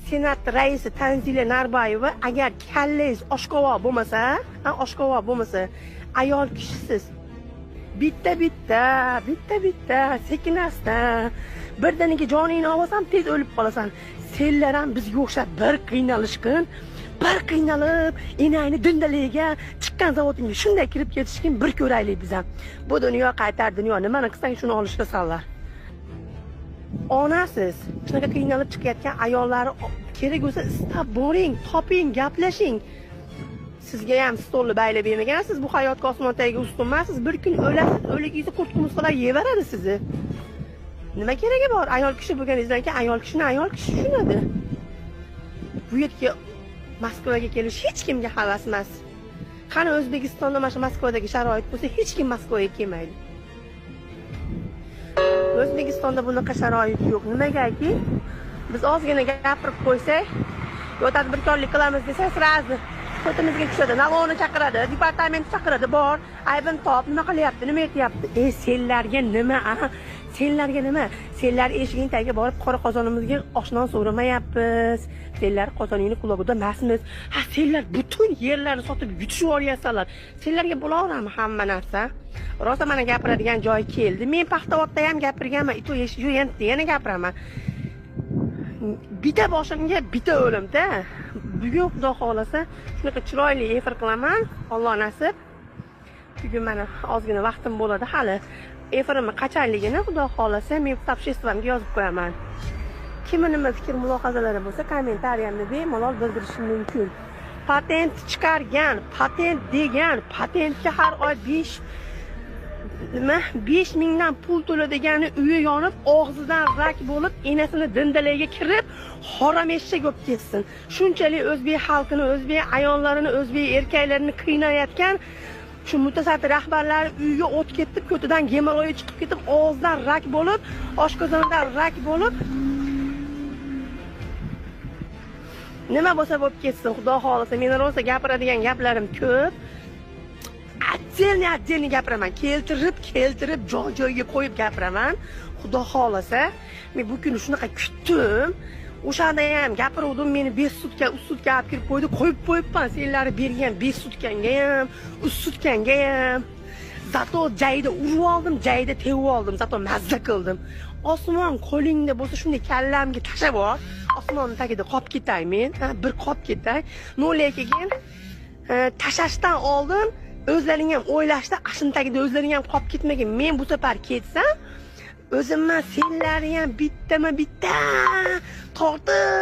Senat raisi Tanzila Narbayeva agar kallangiz oshqovoq bo'lmasa, ayol kishisiz. Bitta, sekin-asta. Birdaniga joningni olsam tez o'lib qolasan. Senlar ham bizga o'xshab bir qiynalib, enangni dindaliga chiqqan zavodingga shunday kirib ketishkin bir ko'raylik biz ham. Bu dunyo qaytar dunyo, nimani qilsang shuni olishga sallar. Onasiz, shunaqa qiynalib chiqayotgan ayollar kerak bo'lsa istab boring, toping, gaplashing. Sizga ham stolni baylab bermagansiz, bu hayotga osmon tagiga ustun emassiz. Bir kun o'lasiz, o'ligingizni qurt-qumursqalar yeveradi sizni. Nima keragi bor? Ayol kishi bo'lganingizdan keyin ayol kishi tushunadi. Bu yerga Moskvaga kelish hech kimga havas emas. Qani O'zbekistonda mana shu Moskvadagi sharoit bo'lsa, hech kim Moskvaga kelmaydi. O'zbekistonda bunaqa sharoit yo'q. Nimagaki? Biz ozgina gapirib qo'ysak, yo tadbirkorlik qilamiz desak, sразу qo'timizga tushadi. Nalonni chaqiradi, departament chaqiradi, bor, aybini top, nima qilyapti, nima etyapti? Senlarga nima? Senlar eshiging tagiga borib qora qozonimizga oshnon so'ramayapmiz. Senlar qozoningni qulog'ida emasmiz. Senlar butun yerlarni sotib yutishib olyapsizlar. Senlarga bo'laverami hamma narsa? Rosa mana gapiradigan joy keldi. Men Paxtavodda ham gapirganman, ito eshik endi yana gapiraman. Bitta boshimga bitta o'limda. Bugun Xudo xolasa shunaqa chiroyli efir qilaman. Alloh nasib. Bugun mana ozgina vaqtim bo'ladi hali. Efirimni qachonligini Xudo xolasa men tabshestvamga yozib qo'yaman. Kimning nima fikr mulohazalari bo'lsa, kommentariyamni bemalol bildirishi mumkin. Patent chiqargan, patent degan, patentga har oy 5 mingdan pul to'ladigani uyi yonib, og'zidan rak bo'lib, enasini dindalagiga kirib, harom eshak bo'lib ketsin. Shunchalik o'zbek xalqini, o'zbek ayollarini, o'zbek erkaklarini qiynayotgan shu mutasaddi rahbarlar uyiga o't ketib, ko'tidan gemoroyi chiqib ketib, og'zidan rak bo'lib, oshqozonidan rak bo'lib, nima bo'lsa bo'lib ketsin. Xudo xolasa, men rosa gapiradigan gaplarim ko'p. Отдельно gapiraman. Keltirib joy-joyiga qo'yib gapiraman. Xudo xolasa, men bu kuni shunaqa kutdim. O'shanda ham gapiruvdim, meni 5 sutka, 3 sutka olib kirib qo'yib qo'yibman. Senlar bergan 5 sutkanga ham, 3 sutkanga ham. Zato joyida urib oldim, joyida tevib oldim, zato mazza qildim. Osmon qo'lingda bo'lsa shunday kallamga tashlab bor. Osmonning tagida qolib ketay men, bir qolib ketay. Lekin tashashdan oldin o'zlaring ham o'ylashda, ashun tagida o'zlaring ham qolib ketmagan. Men bu safar ketsam, o'zimman senlar ham bitta tortib